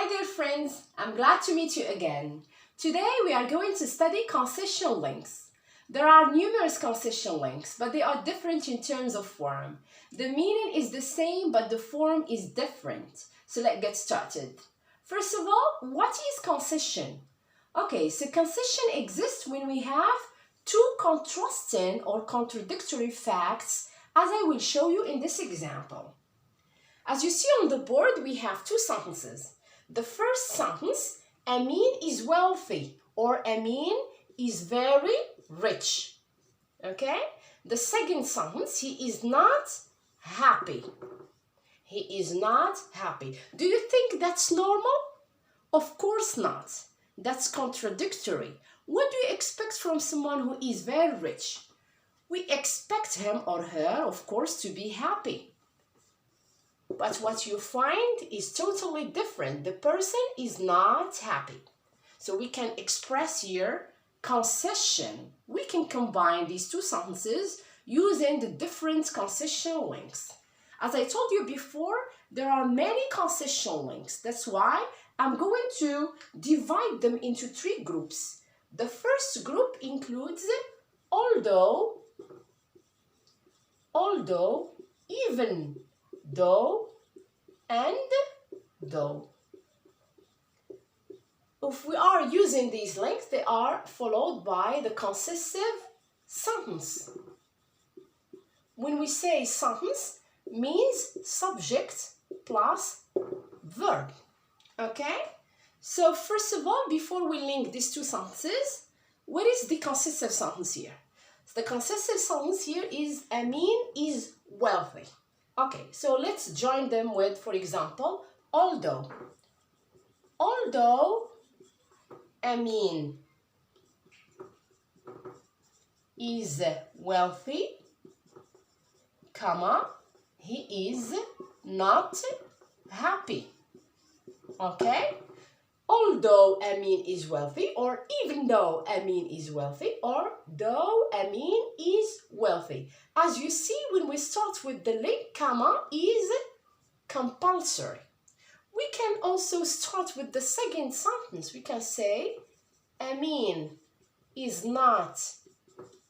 Hi dear friends, I'm glad to meet you again. Today we are going to study concession links. There are numerous concession links, but they are different in terms of form. The meaning is the same, but the form is different. So let's get started. First of all, what is concession? Okay, so concession exists when we have two contrasting or contradictory facts, as I will show you in this example. As you see on the board, we have two sentences. The first sentence, Amin is wealthy, or Amin is very rich. Okay? The second sentence, he is not happy. He is not happy. Do you think that's normal? Of course not. That's contradictory. What do you expect from someone who is very rich? We expect him or her, of course, to be happy. But what you find is totally different. The person is not happy. So we can express here concession. We can combine these two sentences using the different concession links. As I told you before, there are many concession links. That's why I'm going to divide them into three groups. The first group includes although, even though, and though. If we are using these links, they are followed by the concessive sentence. When we say sentence, means subject plus verb. Okay? So first of all, before we link these two sentences, what is the concessive sentence here? So the concessive sentence here is Amin is wealthy. Okay, so let's join them with, for example, although. Although Amin is wealthy, comma, he is not happy. Okay? Although Amin is wealthy, or even though Amin is wealthy, or though Amin is wealthy. As you see, when we start with the link, comma is compulsory. We can also start with the second sentence. We can say, Amin is not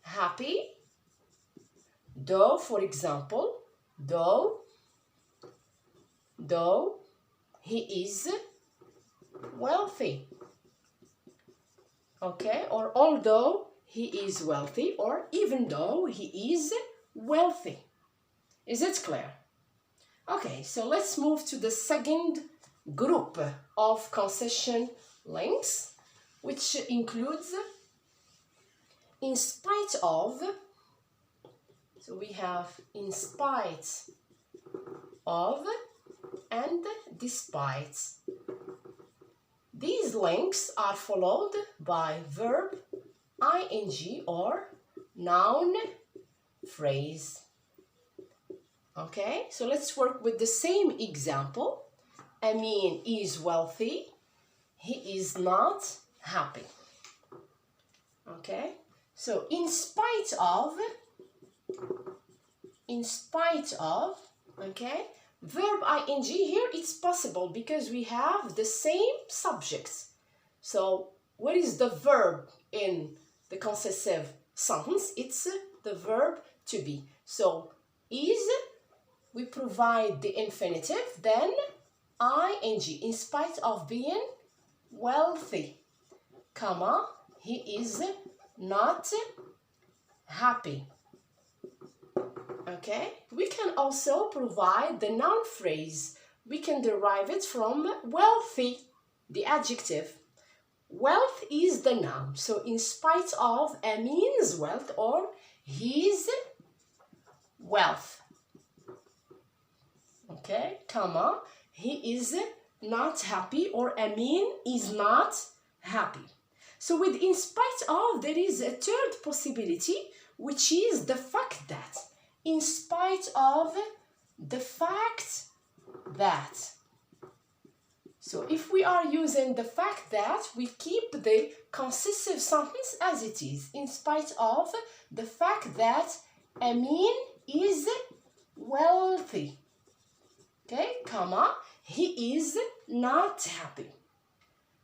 happy, though, for example, though he is wealthy. Okay, or although he is wealthy, or even though he is wealthy. Is it clear? Okay, so let's move to the second group of concession links, which includes in spite of. So we have in spite of and despite. These links are followed by verb, ing, or noun phrase. Okay, so let's work with the same example. Amin is wealthy. He is not happy. Okay, so in spite of, okay, verb ing here, it's possible because we have the same subjects. So what is the verb in the concessive sentence? It's the verb to be. So is, we provide the infinitive, then ing, in spite of being wealthy, comma, he is not happy. Okay, we can also provide the noun phrase. We can derive it from wealthy, the adjective. Wealth is the noun. So in spite of Amin's wealth, or his wealth. Okay, comma, he is not happy, or Amin is not happy. So with in spite of, there is a third possibility, which is the fact that. In spite of the fact that. So if we are using the fact that, we keep the concessive sentence as it is. In spite of the fact that Amin is wealthy. Okay, comma, he is not happy.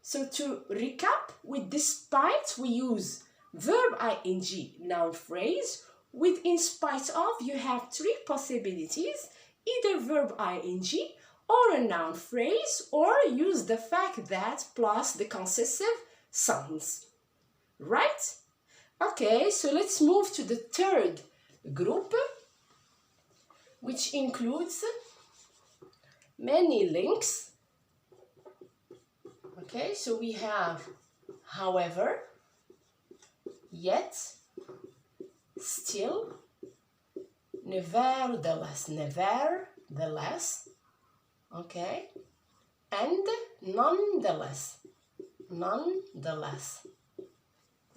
So to recap, with despite we use verb ing noun phrase. With in spite of you have three possibilities, either verb ing or a noun phrase, or use the fact that plus the concessive sentence. Right? Okay, so let's move to the third group, which includes many links. Okay, so we have however, yet, still, nevertheless, nevertheless, okay, and nonetheless, nonetheless,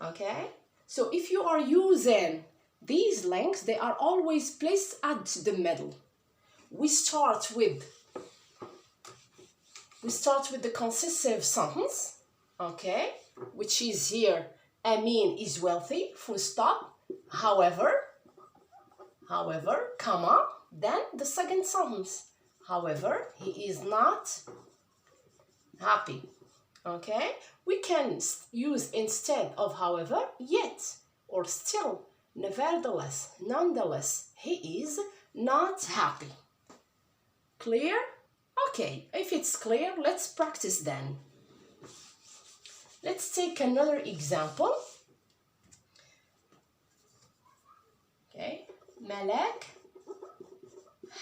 okay. So if you are using these links, they are always placed at the middle. We start with the concessive sentence, okay, which is here, Amin is wealthy, full stop, however, comma, then the second sentence, however, he is not happy, okay. We can use instead of however, yet, or still, nevertheless, nonetheless, he is not happy. Clear? Okay, if it's clear, let's practice then. Let's take another example. Okay, Malak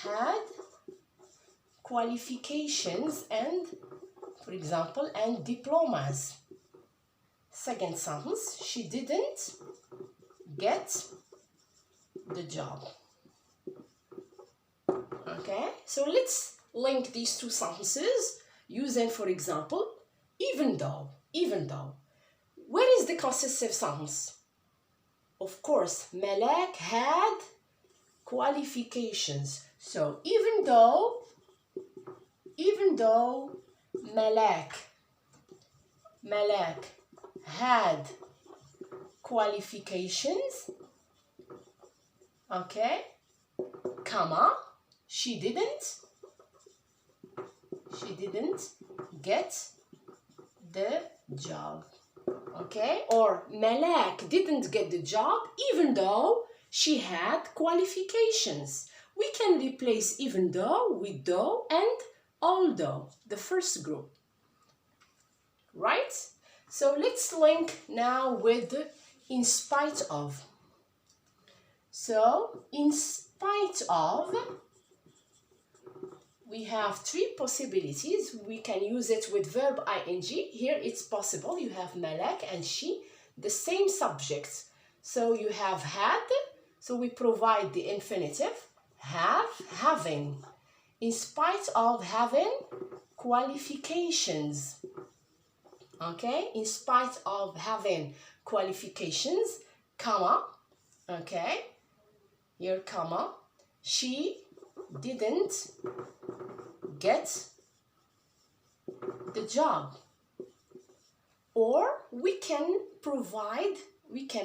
had qualifications and, for example, and diplomas. Second sentence, she didn't get the job. Okay, so let's link these two sentences using, for example, even though. Where is the concessive sentence? Of course, Malak had qualifications. So even though Malak had qualifications, okay, comma, she didn't get the job, okay, or Malak didn't get the job even though she had qualifications. We can replace even though with though and although, the first group, right? So let's link now with in spite of. So in spite of, we have three possibilities. We can use it with verb ing. Here it's possible. You have Malak and she, the same subject. So you have had, so we provide the infinitive, have, having. In spite of having qualifications. Okay, in spite of having qualifications, comma, okay, here comma, she didn't get the job. Or we can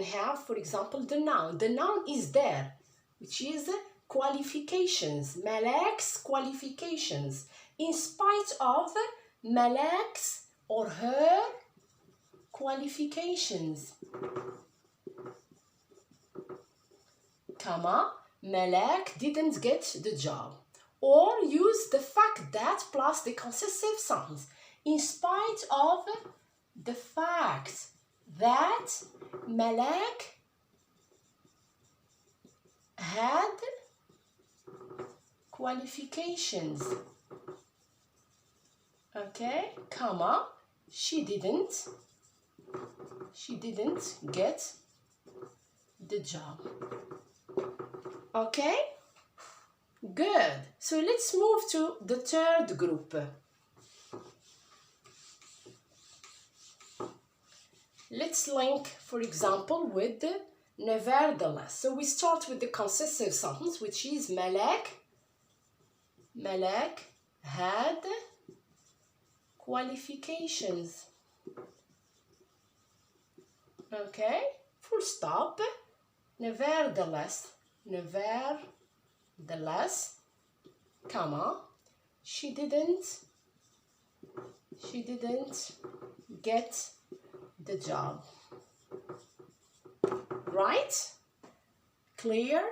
have, for example, the noun. The noun is there, which is qualifications, Malak's qualifications. In spite of Malak's or her qualifications, comma, Malak didn't get the job. Or use the fact that plus the concessive sentence. In spite of the fact that Malak had qualifications, okay, comma, she didn't get the job. Okay, good. So let's move to the third group. Let's link, for example, with the nevertheless. So we start with the concessive sentence, which is Malak had qualifications. Okay, full stop. Nevertheless, comma, she didn't She didn't get the job. Right? Clear?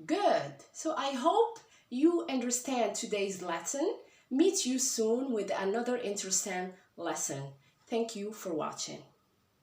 Good. So I hope you understand today's lesson. Meet you soon with another interesting lesson. Thank you for watching.